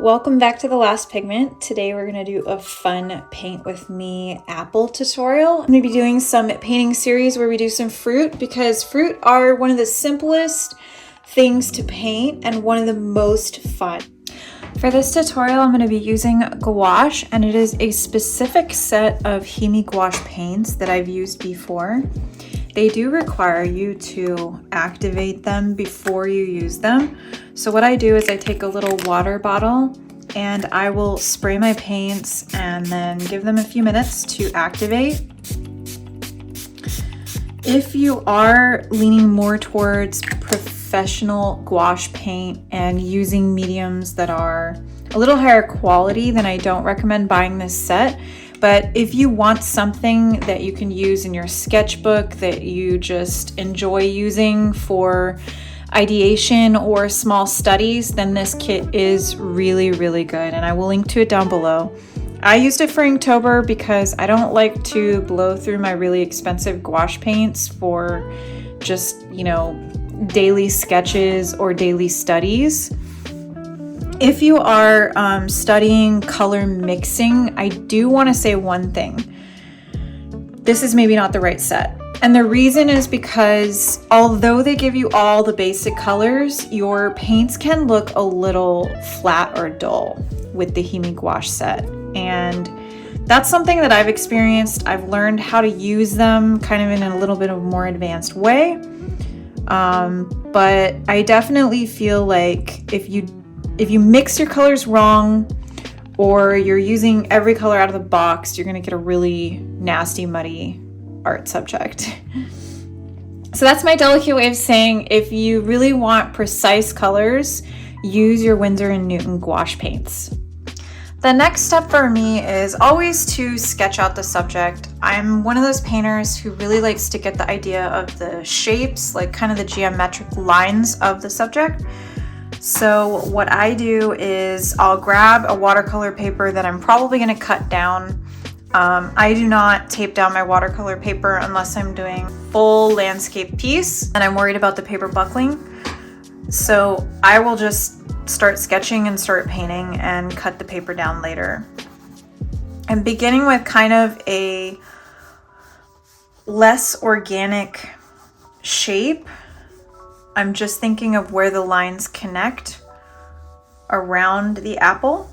welcome back to The Last Pigment. Today we're going to do a fun paint with me apple tutorial. I'm going to be doing some painting series where we do some fruit because fruit are one of the simplest things to paint and one of the most fun. For this tutorial, I'm going to be using gouache, and it is a specific set of Himi Gouache paints that I've used before. They do require you to activate them before you use them. So what I do is I take a little water bottle and I will spray my paints and then give them a few minutes to activate. If you are leaning more towards professional gouache paint and using mediums that are a little higher quality, then I don't recommend buying this set. But if you want something that you can use in your sketchbook that you just enjoy using for ideation or small studies, then this kit is really, really good. And I will link to it down below. I used it for Inktober because I don't like to blow through my really expensive gouache paints for just, daily sketches or daily studies. If you are studying color mixing, I do want to say one thing. This is maybe not the right set. And the reason is because although they give you all the basic colors, your paints can look a little flat or dull with the Himi Gouache set. And that's something that I've experienced. I've learned how to use them kind of in a little bit of a more advanced way. But I definitely feel like if you mix your colors wrong or you're using every color out of the box, you're going to get a really nasty, muddy art subject. So that's my delicate way of saying if you really want precise colors, use your Winsor & Newton gouache paints. The next step for me is always to sketch out the subject. I'm one of those painters who really likes to get the idea of the shapes, like kind of the geometric lines of the subject. So what I do is I'll grab a watercolor paper that I'm probably going to cut down. I do not tape down my watercolor paper unless I'm doing full landscape piece and I'm worried about the paper buckling. So I will just start sketching and start painting and cut the paper down later. I'm beginning with kind of a less organic shape. I'm just thinking of where the lines connect around the apple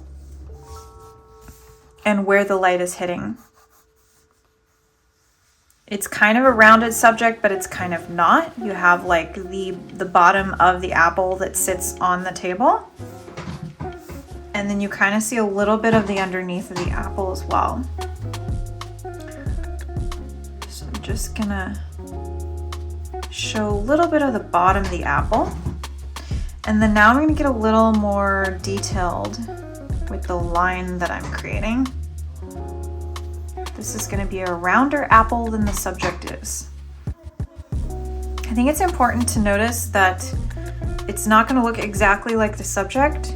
and where the light is hitting. It's kind of a rounded subject, but it's kind of not. You have like the bottom of the apple that sits on the table. And then you kind of see a little bit of the underneath of the apple as well. So I'm just gonna show a little bit of the bottom of the apple. And then now I'm gonna get a little more detailed with the line that I'm creating. This is going to be a rounder apple than the subject is. I think it's important to notice that it's not going to look exactly like the subject.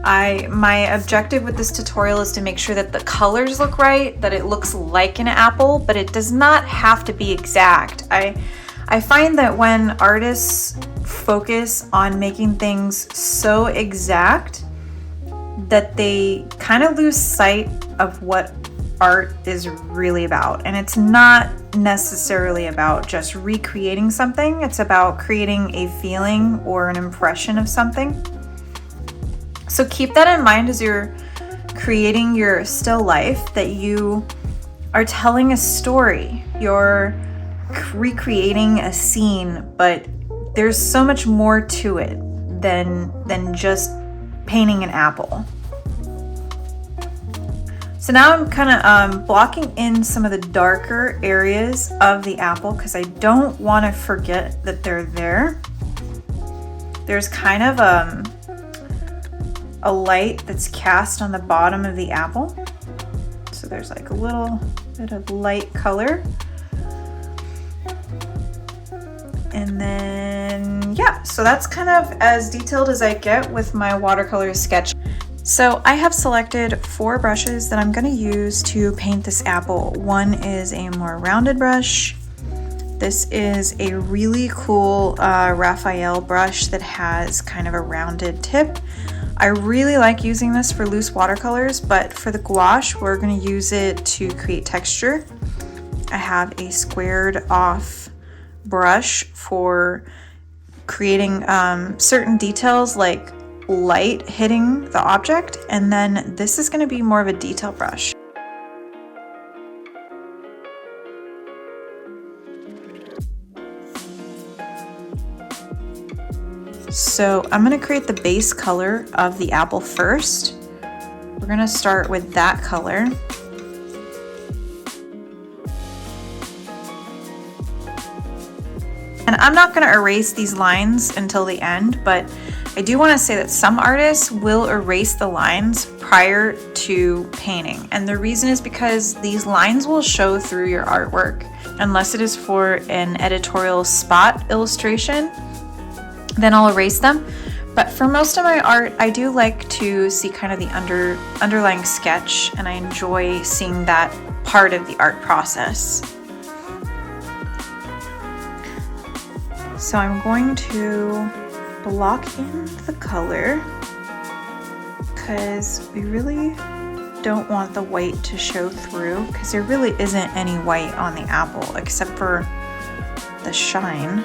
My objective with this tutorial is to make sure that the colors look right, that it looks like an apple, but it does not have to be exact. I find that when artists focus on making things so exact that they kind of lose sight of what art is really about. And it's not necessarily about just recreating something. It's about creating a feeling or an impression of something. So keep that in mind as you're creating your still life, that you are telling a story. You're recreating a scene, but there's so much more to it than just painting an apple. So now I'm kind of blocking in some of the darker areas of the apple because I don't want to forget that they're there. There's kind of a light that's cast on the bottom of the apple. So there's like a little bit of light color. And then, yeah, so that's kind of as detailed as I get with my watercolor sketch. So I have selected 4 brushes that I'm going to use to paint this apple. One is a more rounded brush. This is a really cool Raphael brush that has kind of a rounded tip. I really like using this for loose watercolors, but for the gouache, we're going to use it to create texture. I have a squared off brush for creating certain details like light hitting the object, and then this is going to be more of a detail brush. So I'm going to create the base color of the apple first. We're going to start with that color. And I'm not going to erase these lines until the end, but I do want to say that some artists will erase the lines prior to painting. And the reason is because these lines will show through your artwork. Unless it is for an editorial spot illustration, then I'll erase them. But for most of my art, I do like to see kind of the underlying sketch, and I enjoy seeing that part of the art process. So I'm going to block in the color because we really don't want the white to show through, because there really isn't any white on the apple except for the shine.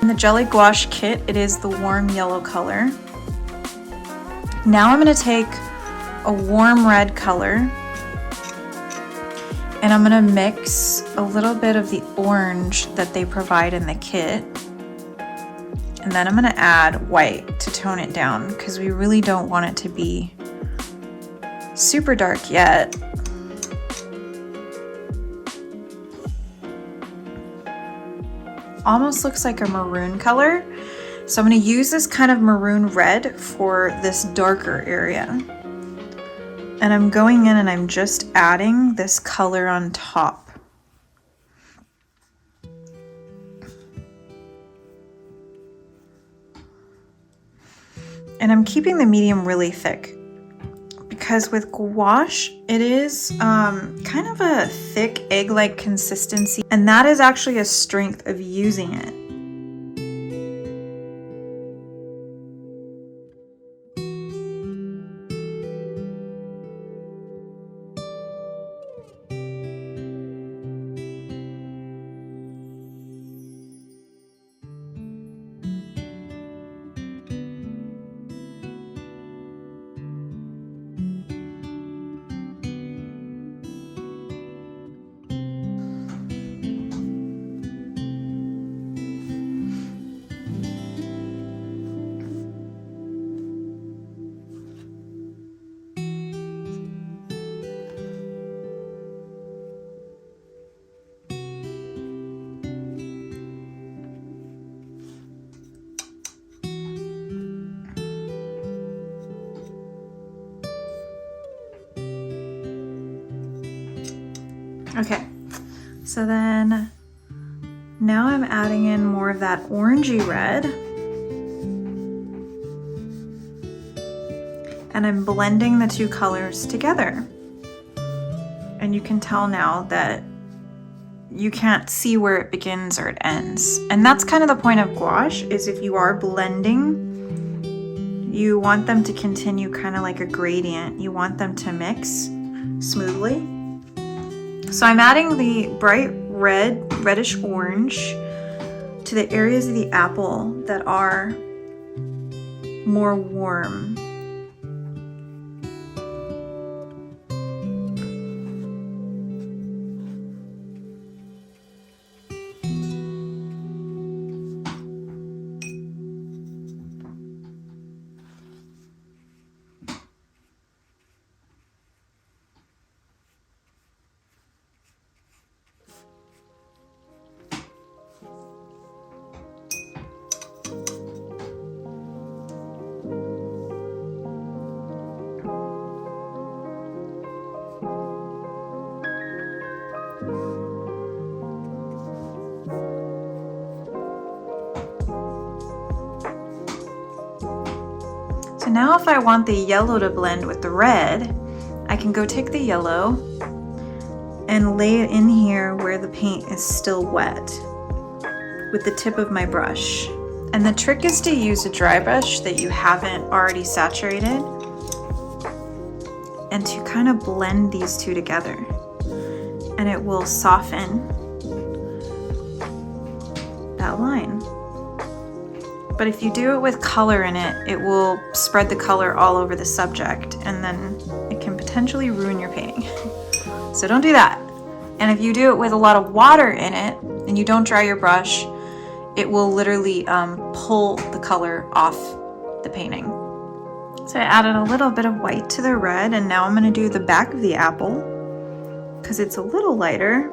In the Jelly Gouache kit, it is the warm yellow color. Now I'm going to take a warm red color and I'm going to mix a little bit of the orange that they provide in the kit. And then I'm going to add white to tone it down, because we really don't want it to be super dark yet. Almost looks like a maroon color. So I'm going to use this kind of maroon red for this darker area. And I'm going in and I'm just adding this color on top. And I'm keeping the medium really thick, because with gouache, it is kind of a thick egg-like consistency, and that is actually a strength of using it. Okay, so then now I'm adding in more of that orangey red, and I'm blending the two colors together. And you can tell now that you can't see where it begins or it ends. And that's kind of the point of gouache, is if you are blending, you want them to continue kind of like a gradient. You want them to mix smoothly. So I'm adding the bright red, reddish orange to the areas of the apple that are more warm. now if I want the yellow to blend with the red, I can go take the yellow and lay it in here where the paint is still wet with the tip of my brush. And the trick is to use a dry brush that you haven't already saturated and to kind of blend these two together, and it will soften that line. But if you do it with color in it, it will spread the color all over the subject, and then it can potentially ruin your painting. So don't do that. And if you do it with a lot of water in it and you don't dry your brush, it will literally pull the color off the painting. So I added a little bit of white to the red, and now I'm going to do the back of the apple because it's a little lighter.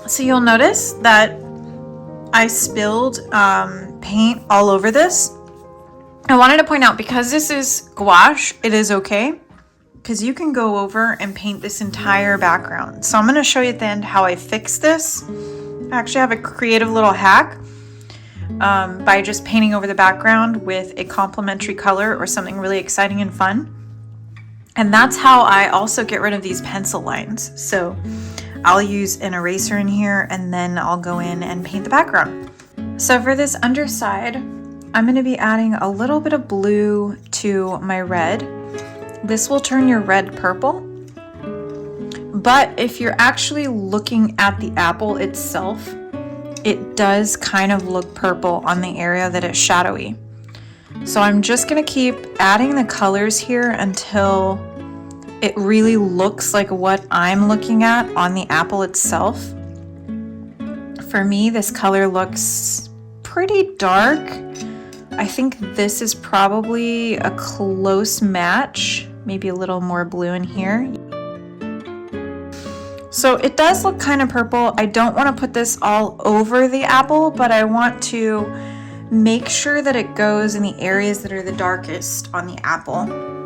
So you'll notice that I spilled paint all over this. I wanted to point out, because this is gouache, it is okay, because you can go over and paint this entire background. So I'm going to show you at the end how I fix this. I actually have a creative little hack by just painting over the background with a complementary color or something really exciting and fun. And that's how I also get rid of these pencil lines. So I'll use an eraser in here, and then I'll go in and paint the background. So for this underside, I'm going to be adding a little bit of blue to my red. This will turn your red purple. But if you're actually looking at the apple itself, it does kind of look purple on the area that is shadowy. So I'm just going to keep adding the colors here until it really looks like what I'm looking at on the apple itself. For me, this color looks pretty dark. I think this is probably a close match, maybe a little more blue in here. So it does look kind of purple. I don't want to put this all over the apple, but I want to make sure that it goes in the areas that are the darkest on the apple.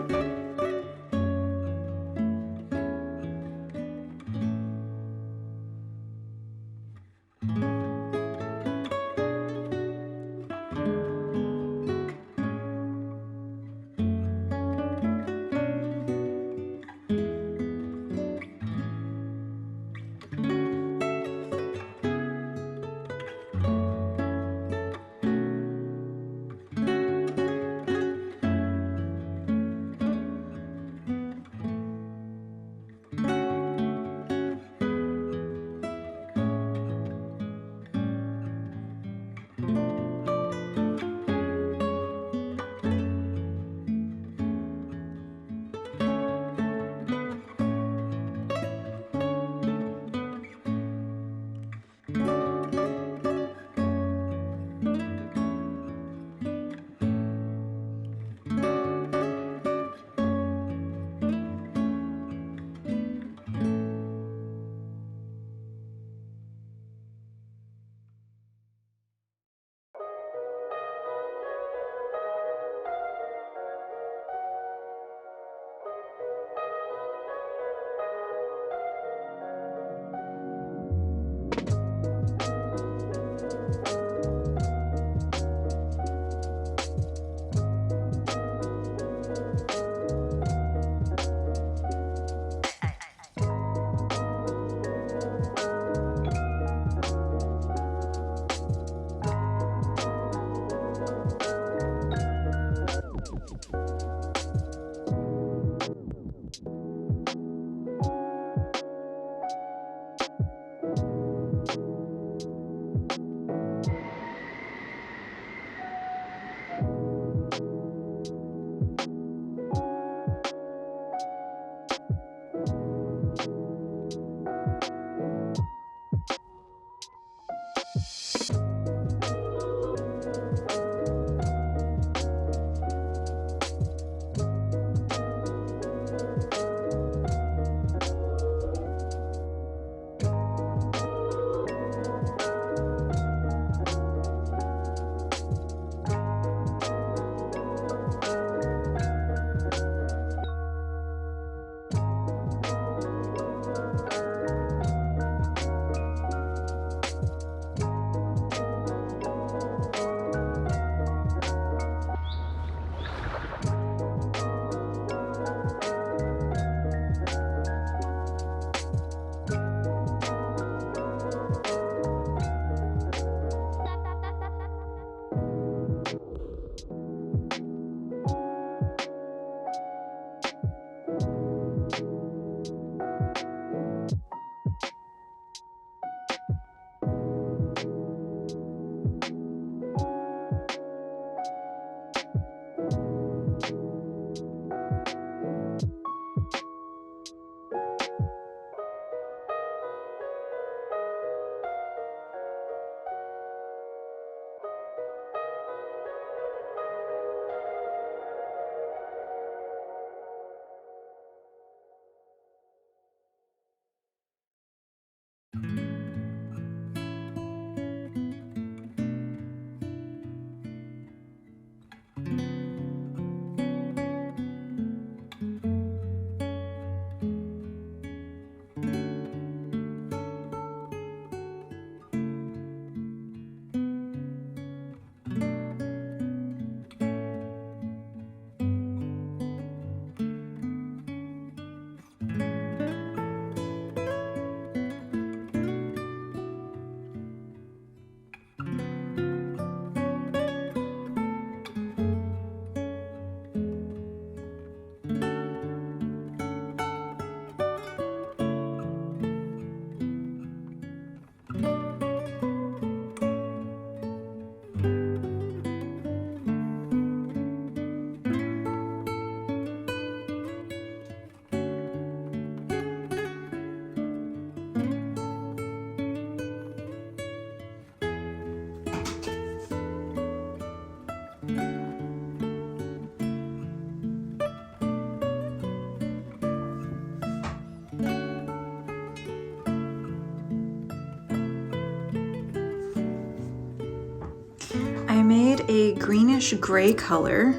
a greenish gray color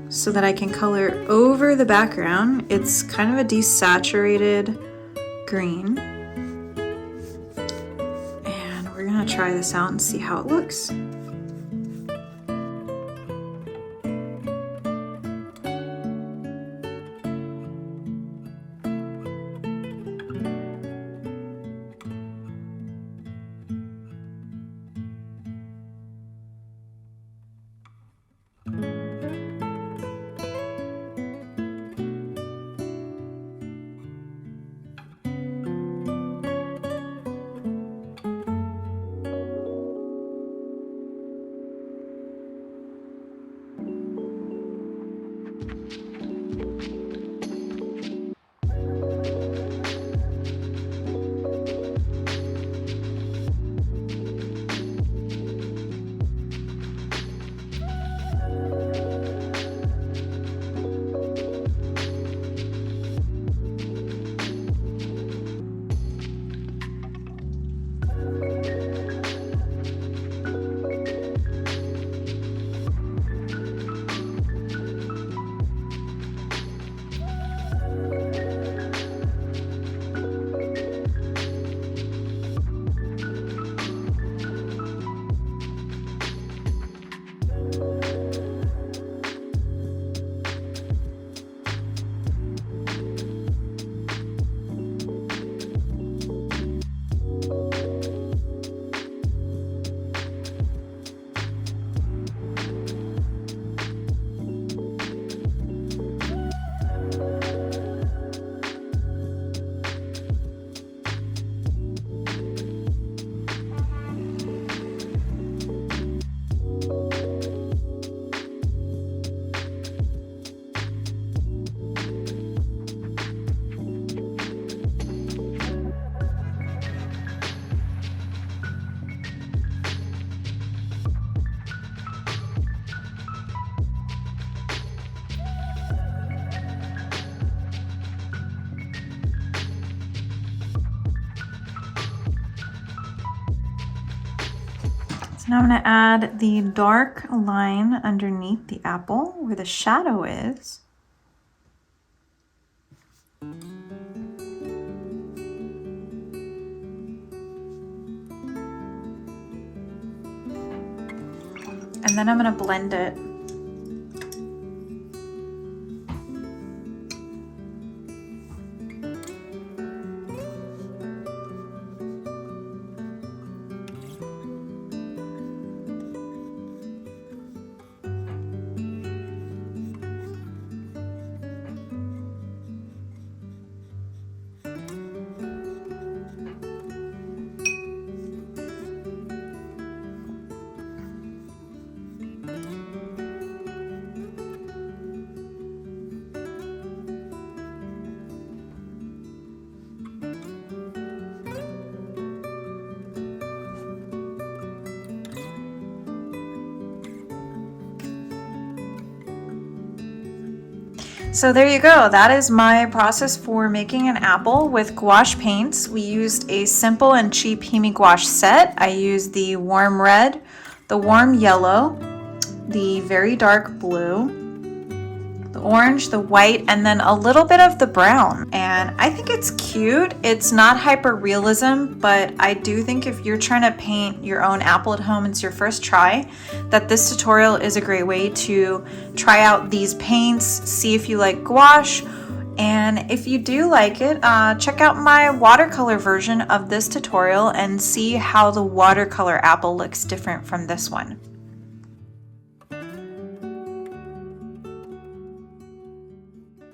so that I can color over the background. It's kind of a desaturated green. And we're gonna try this out and see how it looks. So now I'm going to add the dark line underneath the apple where the shadow is. And then I'm going to blend it. So there you go. That is my process for making an apple with gouache paints. We used a simple and cheap Himi Gouache set. I used the warm red, the warm yellow, the very dark blue, the orange, the white, and then a little bit of the brown. And I think it's cute. It's not hyper realism, but I do think if you're trying to paint your own apple at home, it's your first try, that this tutorial is a great way to try out these paints, see if you like gouache. And if you do like it, check out my watercolor version of this tutorial and see how the watercolor apple looks different from this one.